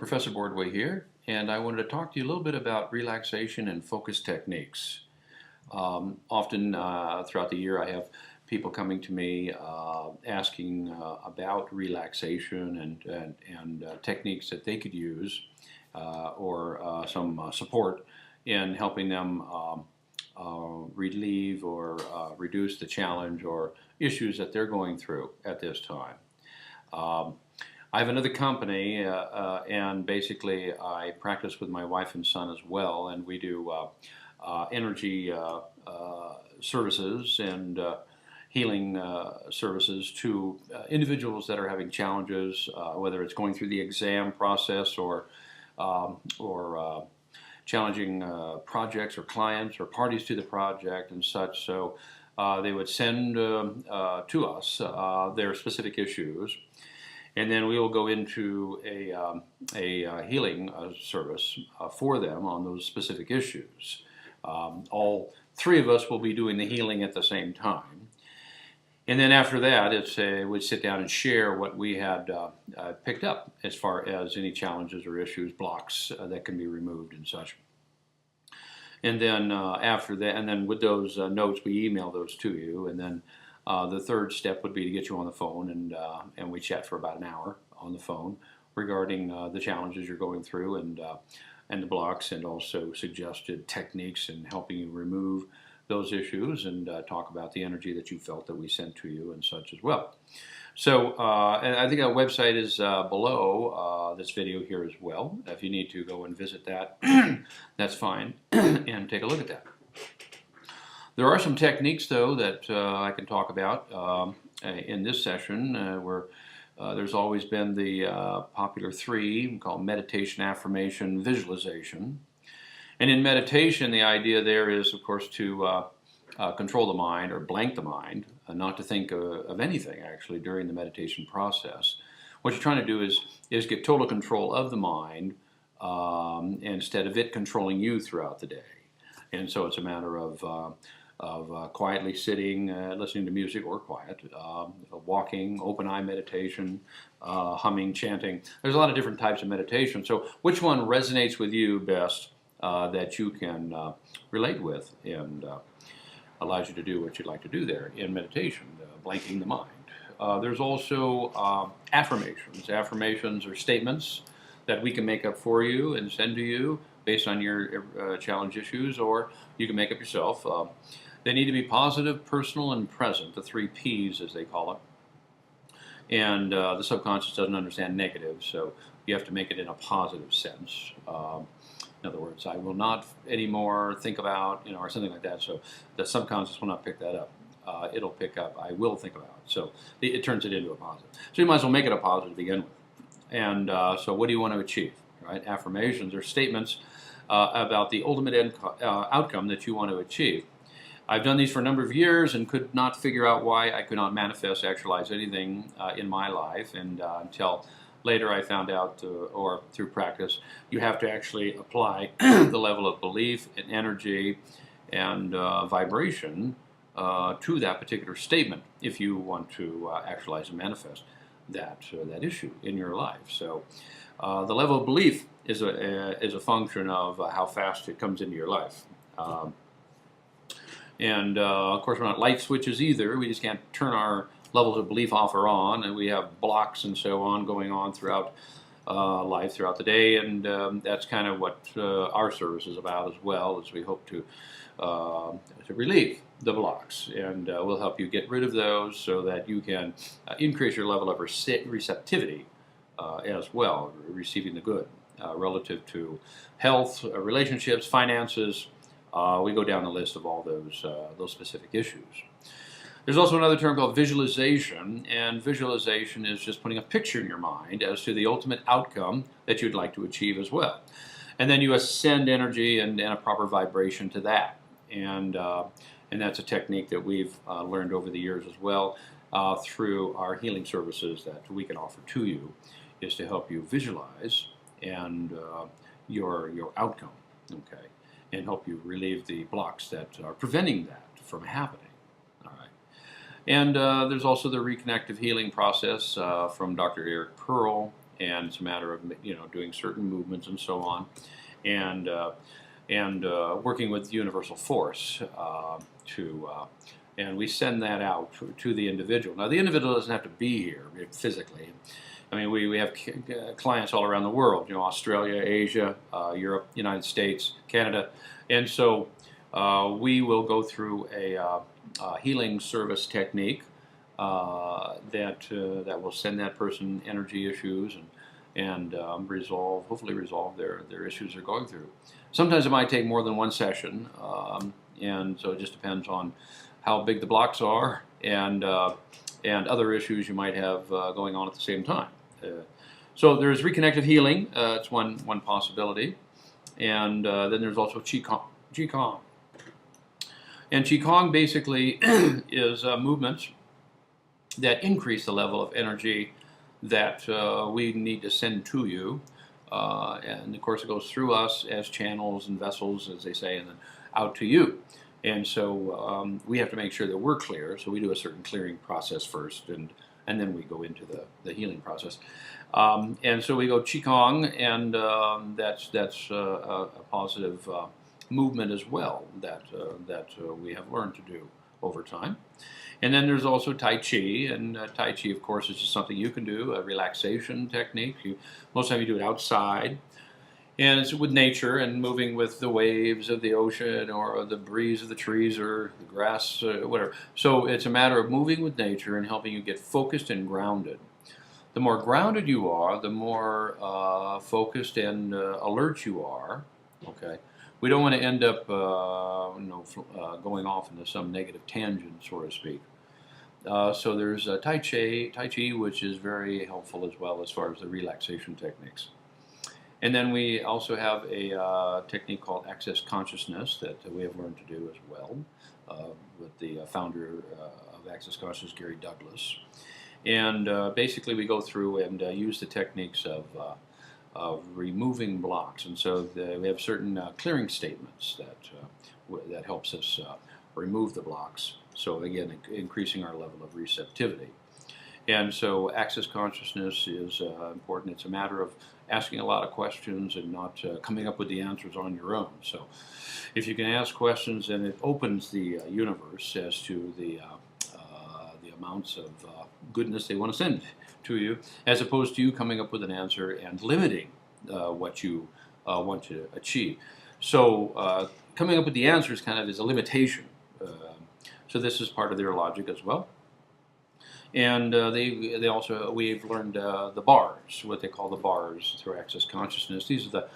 Professor Boardway here, and I wanted to talk to you a little bit about relaxation and focus techniques. Often throughout the year, I have people coming to me asking about relaxation and techniques that they could use or some support in helping them relieve or reduce the challenge or issues that they're going through at this time. I have another company, and basically I practice with my wife and son as well, and we do energy services and healing services to individuals that are having challenges, whether it's going through the exam process or challenging projects or clients or parties to the project and such. So they would send to us their specific issues. And then we will go into a healing service for them on those specific issues. All three of us will be doing the healing at the same time. And then after that, we'd sit down and share what we had picked up as far as any challenges or issues, blocks that can be removed and such. And then after that, and then with those notes, we email those to you. And then the third step would be to get you on the phone, and we chat for about an hour on the phone regarding the challenges you're going through and the blocks, and also suggested techniques in helping you remove those issues and talk about the energy that you felt that we sent to you and such as well. So and I think our website is below this video here as well. If you need to go and visit that, that's fine, and take a look at that. There are some techniques, though, that I can talk about in this session where there's always been the popular three called meditation, affirmation, visualization. And in meditation, the idea there is, of course, to control the mind or blank the mind, not to think of anything, actually, during the meditation process. What you're trying to do is get total control of the mind instead of it controlling you throughout the day. And so it's a matter of quietly sitting, listening to music or quiet, walking, open eye meditation, humming, chanting. There's a lot of different types of meditation. So which one resonates with you best that you can relate with and allows you to do what you'd like to do there in meditation, blanking the mind. There's also affirmations. Affirmations are statements that we can make up for you and send to you based on your challenge issues, or you can make up yourself. They need to be positive, personal, and present, the 3 Ps as they call it. And the subconscious doesn't understand negative, so you have to make it in a positive sense. In other words, I will not anymore think about, or something like that. So the subconscious will not pick that up. It'll pick up, I will think about. So it turns it into a positive. So you might as well make it a positive to begin with. And so what do you want to achieve? Right? Affirmations are statements about the ultimate outcome that you want to achieve. I've done these for a number of years and could not figure out why I could not manifest, actualize anything in my life, and until later I found out, or through practice, you have to actually apply the level of belief and energy and vibration to that particular statement if you want to actualize and manifest that issue in your life. So the level of belief is a function of how fast it comes into your life. And of course, we're not light switches either. We just can't turn our levels of belief off or on, and we have blocks and so on going on throughout life, throughout the day, and that's kind of what our service is about as well, as we hope to relieve the blocks, and we'll help you get rid of those so that you can increase your level of receptivity as well, receiving the good relative to health, relationships, finances. We go down the list of all those specific issues. There's also another term called visualization, and visualization is just putting a picture in your mind as to the ultimate outcome that you'd like to achieve as well. And then you ascend energy and a proper vibration to that. And that's a technique that we've learned over the years as well through our healing services that we can offer to you, is to help you visualize and your outcome, okay, and help you relieve the blocks that are preventing that from happening. All right. And there's also the reconnective healing process from Dr. Eric Pearl, and it's a matter of doing certain movements and so on, and working with universal force to. And we send that out to the individual. Now, the individual doesn't have to be here physically. I mean, we have clients all around the world, Australia, Asia, Europe, United States, Canada. And so we will go through a healing service technique that will send that person energy issues and hopefully resolve their issues they're going through. Sometimes it might take more than one session, and so it just depends on how big the blocks are and other issues you might have going on at the same time. So there's reconnective healing. It's one possibility, and then there's also Qigong. And Qigong basically is movements that increase the level of energy that we need to send to you. And of course it goes through us as channels and vessels, as they say, and then out to you. And so we have to make sure that we're clear. So we do a certain clearing process first, and then we go into the healing process. And so we go Qigong, and that's a positive movement as well that we have learned to do over time. And then there's also Tai Chi, and Tai Chi, of course, is just something you can do, a relaxation technique. Most of the time you do it outside, and it's with nature and moving with the waves of the ocean or the breeze of the trees or the grass, whatever. So it's a matter of moving with nature and helping you get focused and grounded. The more grounded you are, the more focused and alert you are. Okay, we don't want to end up going off into some negative tangent, so to speak. So there's Tai Chi, which is very helpful as well as far as the relaxation techniques. And then we also have a technique called Access Consciousness that we have learned to do as well with the founder of Access Consciousness, Gary Douglas. And basically we go through and use the techniques of removing blocks. And so we have certain clearing statements that helps us remove the blocks. So again, increasing our level of receptivity. And so access consciousness is important. It's a matter of asking a lot of questions and not coming up with the answers on your own. So if you can ask questions, then it opens the universe as to the amounts of goodness they want to send to you, as opposed to you coming up with an answer and limiting what you want to achieve. So coming up with the answers kind of is a limitation. So this is part of their logic as well. And they also, we've learned the bars, what they call the bars through access consciousness. These are the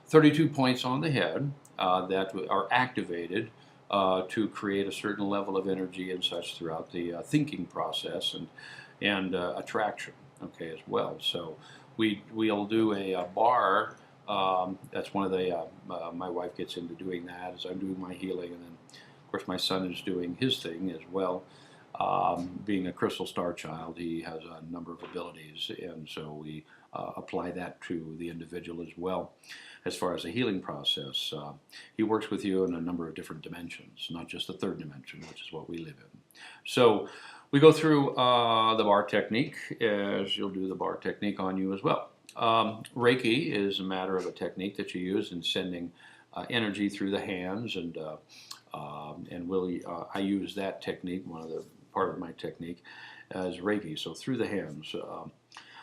32 points on the head that are activated to create a certain level of energy and such throughout the thinking process and attraction, okay, as well. So we'll do a bar. That's one of the, my wife gets into doing that as I'm doing my healing, and then of course my son is doing his thing as well. Being a crystal star child, he has a number of abilities, and so we apply that to the individual as well. As far as the healing process, he works with you in a number of different dimensions, not just the third dimension, which is what we live in. So we go through the bar technique, as you'll do the bar technique on you as well. Reiki is a matter of a technique that you use in sending energy through the hands, and I use that technique, part of my technique, as Reiki, so through the hands.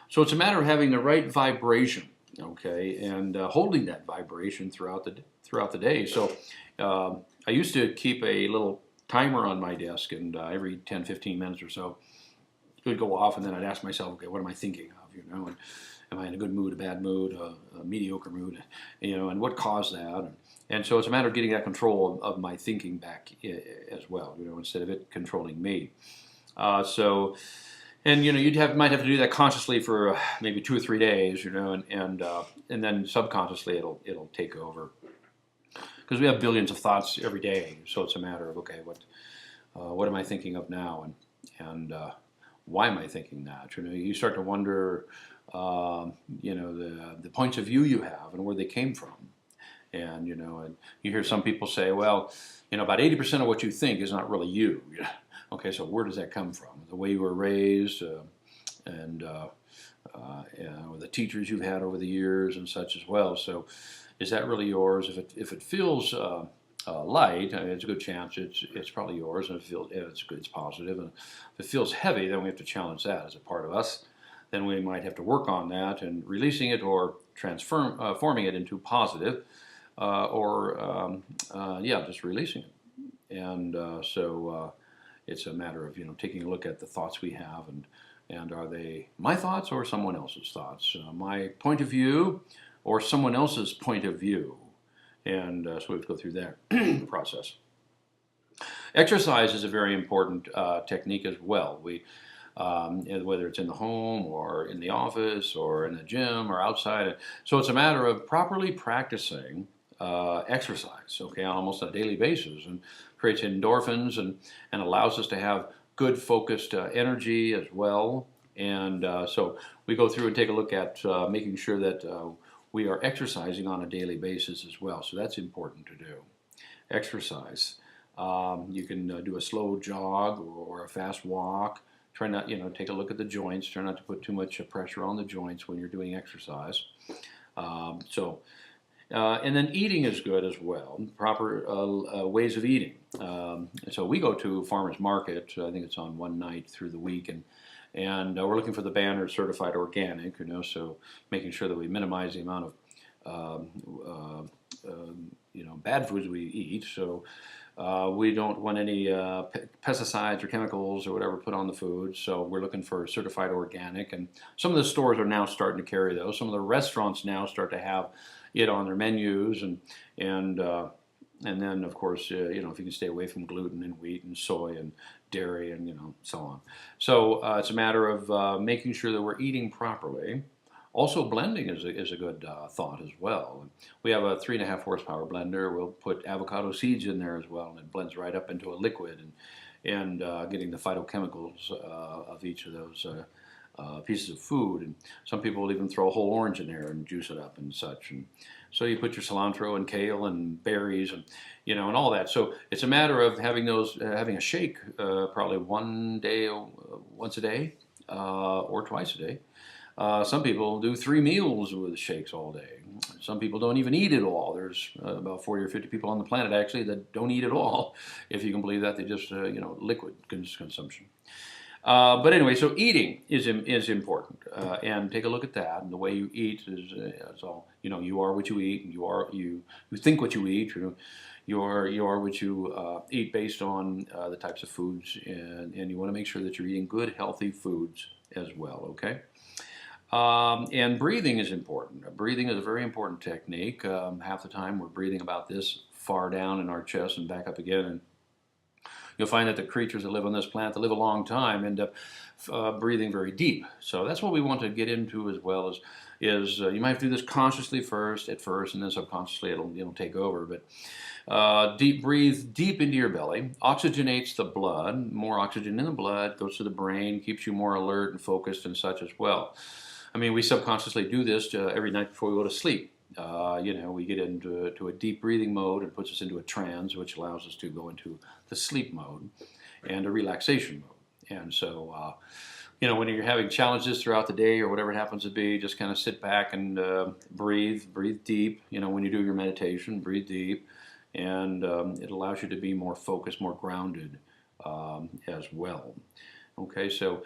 So it's a matter of having the right vibration, okay, and holding that vibration throughout the day. So I used to keep a little timer on my desk, and every 10-15 minutes or so it would go off, and then I'd ask myself, okay, what am I thinking of, and am I in a good mood, a bad mood, a mediocre mood, and what caused that? And so it's a matter of getting that control of my thinking back as well, instead of it controlling me. And you might have to do that consciously for maybe 2 or 3 days, and then subconsciously it'll take over, because we have billions of thoughts every day. So it's a matter of, okay, what am I thinking of now, and why am I thinking that? You start to wonder, the points of view you have and where they came from. And and you hear some people say, well, about 80% of what you think is not really you. Okay, so where does that come from? The way you were raised, and the teachers you've had over the years and such as well. So is that really yours? If it feels light, it's a good chance it's probably yours, and it's good, it's positive. And if it feels heavy, then we have to challenge that as a part of us. Then we might have to work on that and releasing it or forming it into positive, or just releasing it. And it's a matter of taking a look at the thoughts we have, and are they my thoughts or someone else's thoughts, my point of view or someone else's point of view. And so we have to go through that process. Exercise is a very important technique as well. Whether it's in the home or in the office or in the gym or outside. So it's a matter of properly practicing exercise, okay, on almost a daily basis, and creates endorphins and allows us to have good focused energy as well. And so we go through and take a look at making sure that we are exercising on a daily basis as well. So that's important to do. Exercise. You can do a slow jog or a fast walk. Try not, take a look at the joints. Try not to put too much pressure on the joints when you're doing exercise. And then eating is good as well. Proper ways of eating. So we go to farmers market. I think it's on one night through the week, and we're looking for the banner certified organic. So making sure that we minimize the amount of bad foods we eat. So we don't want any pesticides or chemicals or whatever put on the food. So we're looking for certified organic, and some of the stores are now starting to carry those. Some of the restaurants now start to have it on their menus, and then of course if you can stay away from gluten and wheat and soy and dairy and so on. So it's a matter of making sure that we're eating properly. Also, blending is a good thought as well. We have a 3.5 horsepower blender. We'll put avocado seeds in there as well, and it blends right up into a liquid, and getting the phytochemicals of each of those pieces of food. And some people will even throw a whole orange in there and juice it up and such. And so you put your cilantro and kale and berries and and all that. So it's a matter of having having a shake probably once a day or twice a day. Some people do 3 meals with shakes all day. Some people don't even eat at all. There's about 40 or 50 people on the planet actually that don't eat at all, if you can believe that. They just liquid consumption. But anyway, so eating is important, and take a look at that. And the way you eat is all. You are what you eat, and you think what you eat. You are what you eat based on the types of foods, and you want to make sure that you're eating good, healthy foods as well. Okay. And breathing is important. Breathing is a very important technique. Half the time we're breathing about this far down in our chest and back up again, and you'll find that the creatures that live on this planet that live a long time end up breathing very deep. So that's what we want to get into as well. Is you might have to do this consciously at first, and then subconsciously it'll take over. But breathe deep into your belly. Oxygenates the blood. More oxygen in the blood goes to the brain, keeps you more alert and focused and such as well. I mean, we subconsciously do this every night before we go to sleep. We get into a deep breathing mode and puts us into a trance, which allows us to go into the sleep mode and a relaxation mode. And so, when you're having challenges throughout the day or whatever it happens to be, just kind of sit back and breathe deep. When you do your meditation, breathe deep, and it allows you to be more focused, more grounded as well. Okay, so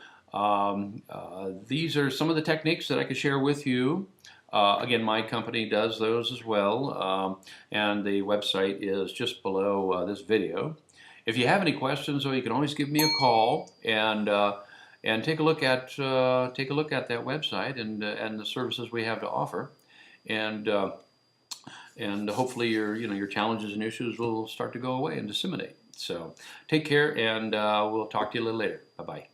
these are some of the techniques that I could share with you. Again, my company does those as well, and the website is just below this video. If you have any questions, though, you can always give me a call and take a look at that website and the services we have to offer, and hopefully your challenges and issues will start to go away and disseminate. So take care, and we'll talk to you a little later. Bye bye.